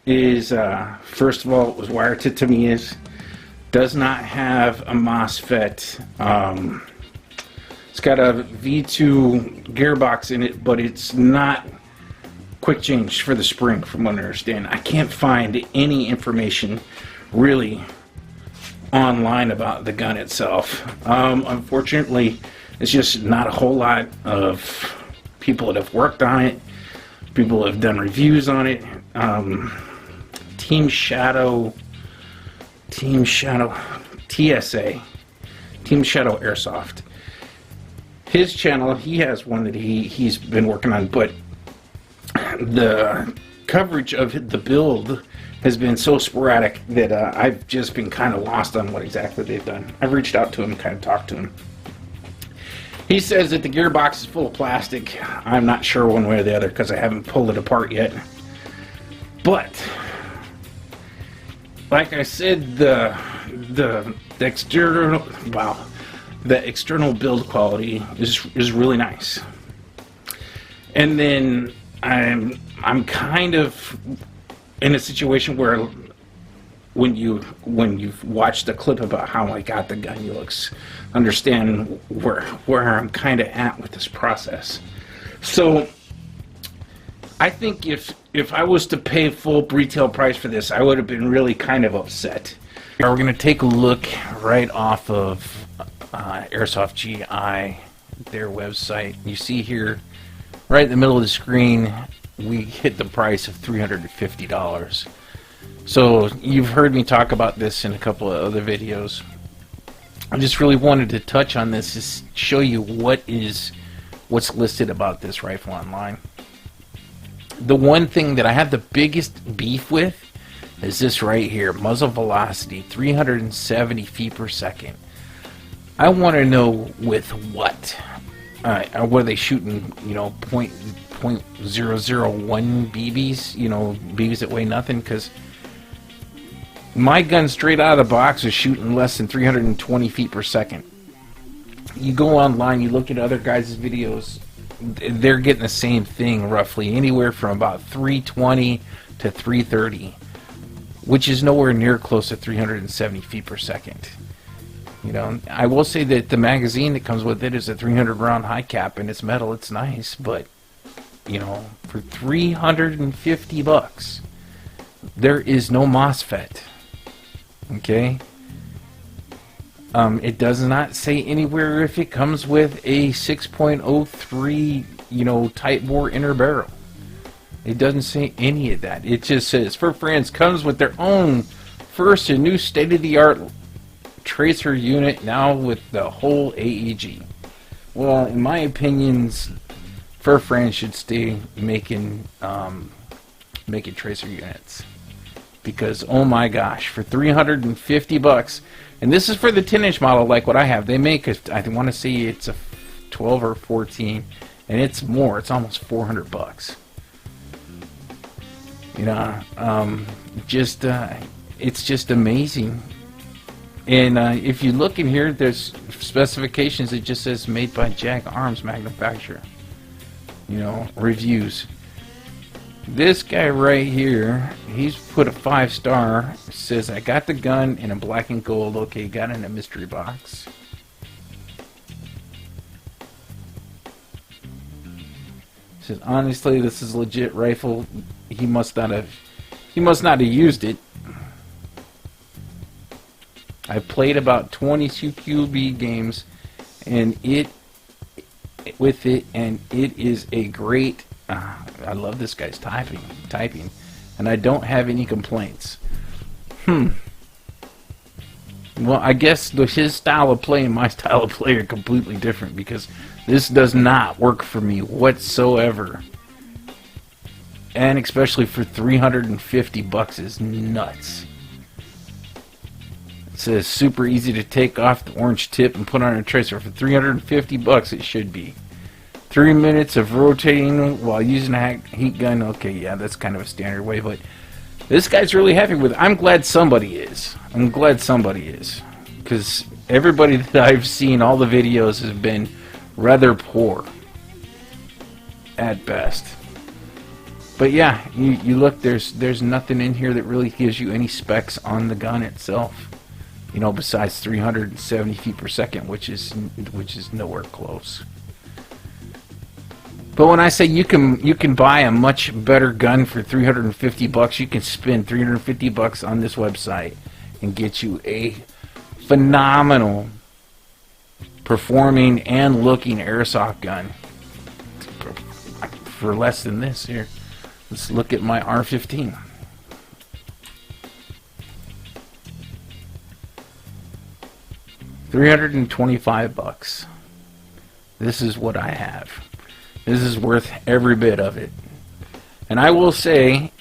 is, first of all, it was wired to Tamiya's. Does not have a MOSFET. It's got a V2 gearbox in it, but it's not quick change for the spring, from what I understand. I can't find any information really online about the gun itself. Unfortunately, it's just not a whole lot of people that have worked on it. People have done reviews on it. Team Shadow TSA, Team Shadow Airsoft. His channel, he has one that he's been working on, but the coverage of the build has been so sporadic that I've just been kind of lost on what exactly they've done. I've reached out to him, kind of talked to him. He says that the gearbox is full of plastic. I'm not sure one way or the other because I haven't pulled it apart yet. But like I said, the external, wow, the external build quality is really nice. And then I'm kind of in a situation where when you've watched the clip about how I got the gun, you understand where I'm kind of at with this process. So I think if I was to pay full retail price for this, I would have been really kind of upset. We're going to take a look right off of Airsoft GI, their website. You see here, right in the middle of the screen, we hit the price of $350. So you've heard me talk about this in a couple of other videos. I just really wanted to touch on this to show you what's listed about this rifle online. The one thing that I have the biggest beef with is this right here, muzzle velocity, 370 feet per second. I want to know with what. What are they shooting, .001 BBs, BBs that weigh nothing? Because my gun straight out of the box is shooting less than 320 feet per second. You go online, you look at other guys' videos, they're getting the same thing roughly, anywhere from about 320 to 330, which is nowhere near close to 370 feet per second. I will say that the magazine that comes with it is a 300 round high cap, and it's metal, it's nice, but for $350, there is no MOSFET. Okay? It does not say anywhere if it comes with a 6.03, tight bore inner barrel. It doesn't say any of that. It just says FreFrans comes with their own first and new state-of-the-art tracer unit, now with the whole AEG. Well, in my opinions, FreFrans should stay making tracer units, because oh my gosh, for $350, and this is for the 10-inch model like what I have. They make I want to say it's a 12 or 14, and it's more. It's almost $400. It's just amazing. And if you look in here, there's specifications. It just says made by Jag Arms manufacturer. Reviews. This guy right here, he's put a 5-star. Says, I got the gun in a black and gold. Okay, got it in a mystery box. Says, honestly, this is a legit rifle. He must not have used it. I played about 20 CQB games, and it is a great. I love this guy's typing, and I don't have any complaints. Well, I guess his style of play and my style of play are completely different, because this does not work for me whatsoever. And especially for $350 is nuts. It says super easy to take off the orange tip and put on a tracer. For $350 it should be. 3 minutes of rotating while using a heat gun. Okay, yeah, that's kind of a standard way, but this guy's really happy with it. I'm glad somebody is. Because everybody that I've seen, all the videos, has been rather poor at best. But yeah, you look, there's nothing in here that really gives you any specs on the gun itself, you know, besides 370 feet per second, which is nowhere close. But when I say you can buy a much better gun for $350, you can spend $350 on this website and get you a phenomenal performing and looking airsoft gun for less than this. Here, let's look at my R15. $325. This is what I have. This is worth every bit of it. And I will say,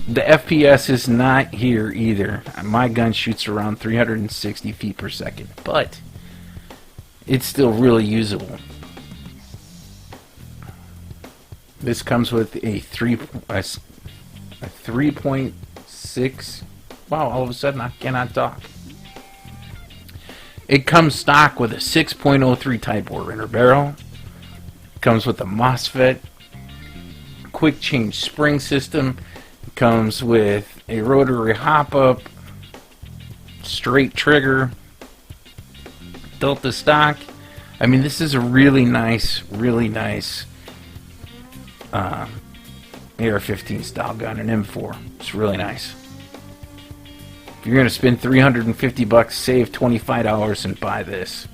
the FPS is not here either. My gun shoots around 360 feet per second, but it's still really usable. This comes with a 3.6. Wow, all of a sudden I cannot talk. It comes stock with a 6.03 Type 4 inner barrel. Comes with a MOSFET, quick change spring system. It comes with a rotary hop-up, straight trigger, Delta stock. I mean, this is a really nice AR-15 style gun, an M4. It's really nice. If you're going to spend $350, save $25 and buy this.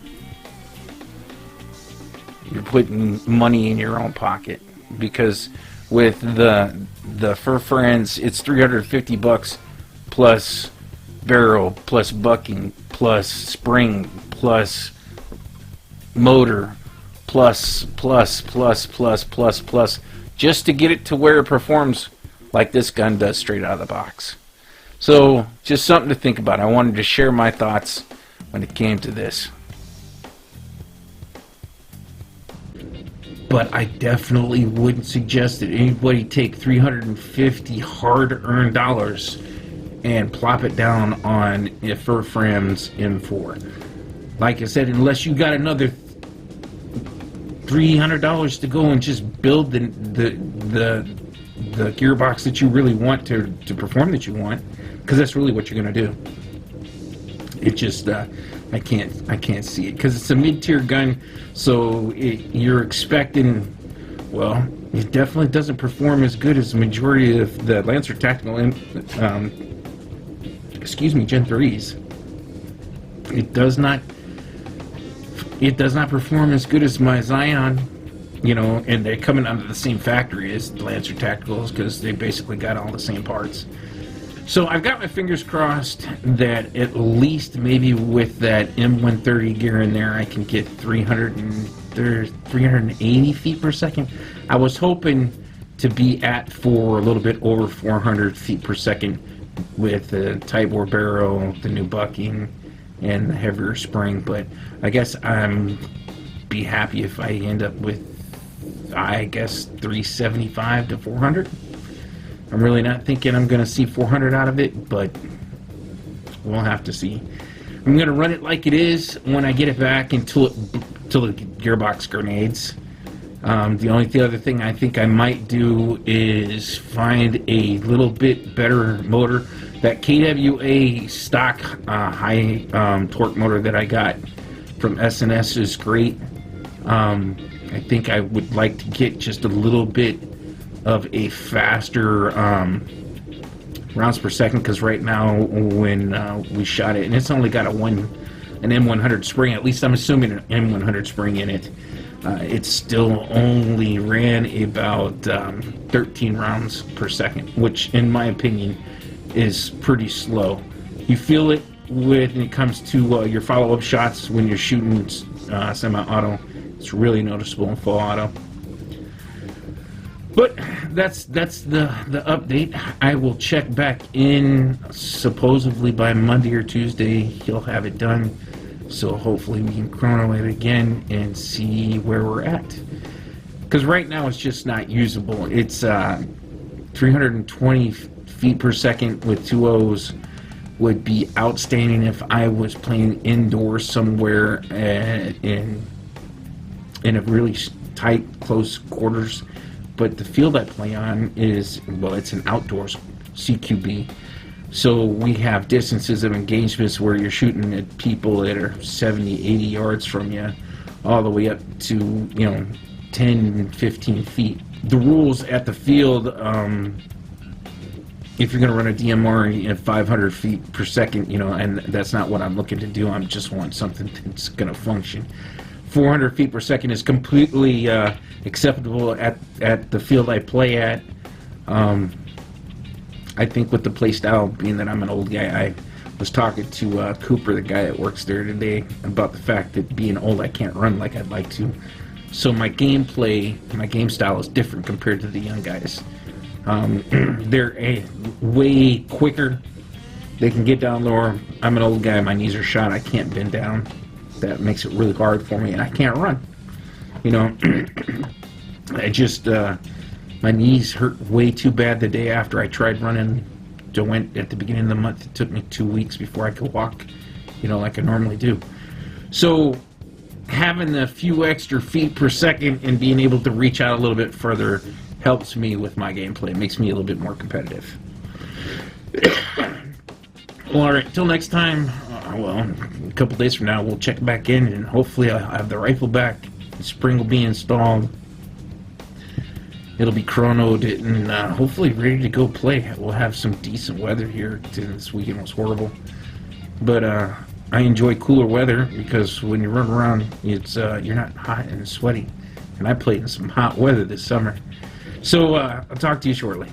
You're putting money in your own pocket, because with the FreFrans, it's $350 plus barrel, plus bucking, plus spring, plus motor, plus, just to get it to where it performs like this gun does straight out of the box. So, just something to think about. I wanted to share my thoughts when it came to this. But I definitely wouldn't suggest that anybody take $350 hard-earned dollars and plop it down on a FreFrans M4. Like I said, unless you got another $300 to go and just build the gearbox that you really want to perform that you want, because that's really what you're going to do. It just I can't see it, because it's a mid-tier gun, so you're expecting, well, it definitely doesn't perform as good as the majority of the Lancer Tactical Gen 3s. It does not perform as good as my Zion, you know, and they're coming out of the same factory as the Lancer Tacticals, because they basically got all the same parts. So I've got my fingers crossed that at least maybe with that M130 gear in there, I can get 380 feet per second. I was hoping to be at a little bit over 400 feet per second with the Type 4 barrel, the new bucking, and the heavier spring, but I guess I'm be happy if I end up with, I guess, 375 to 400. I'm really not thinking I'm going to see 400 out of it, but we'll have to see. I'm going to run it like it is when I get it back until the gearbox grenades. The only other thing I think I might do is find a little bit better motor. That KWA stock high torque motor that I got from S&S is great. I think I would like to get just a little bit of a faster rounds per second, because right now when we shot it, and it's only got an M100 spring, at least I'm assuming an M100 spring in it, it still only ran about 13 rounds per second, which in my opinion is pretty slow. You feel it when it comes to your follow-up shots when you're shooting semi-auto. It's really noticeable in full auto. But that's the update. I will check back in supposedly by Monday or Tuesday. He'll have it done, so hopefully we can chrono it again and see where we're at. Because right now it's just not usable. It's 320 feet per second with 2 O's would be outstanding if I was playing indoors somewhere in a really tight, close quarters. but the field I play on is, well, it's an outdoors CQB. So we have distances of engagements where you're shooting at people that are 70, 80 yards from you, all the way up to, 10, 15 feet. The rules at the field, if you're going to run a DMR at 500 feet per second, and that's not what I'm looking to do. I just want something that's going to function. 400 feet per second is completely acceptable at the field I play at. I think with the play style, being that I'm an old guy, I was talking to Cooper, the guy that works there today, about the fact that being old, I can't run like I'd like to. So my game style is different compared to the young guys. They're way quicker. They can get down lower. I'm an old guy. My knees are shot. I can't bend down. That makes it really hard for me, and I can't run. I just my knees hurt way too bad the day after I tried running. I went at the beginning of the month. It took me 2 weeks before I could walk, like I normally do. So having a few extra feet per second and being able to reach out a little bit further helps me with my gameplay. It makes me a little bit more competitive. Well, all right, till next time, a couple days from now, we'll check back in, and hopefully I'll have the rifle back. The spring will be installed. It'll be chronoed, and hopefully ready to go play. We'll have some decent weather here. This weekend was horrible. But I enjoy cooler weather, because when you run around, it's you're not hot and sweaty. And I played in some hot weather this summer. So I'll talk to you shortly.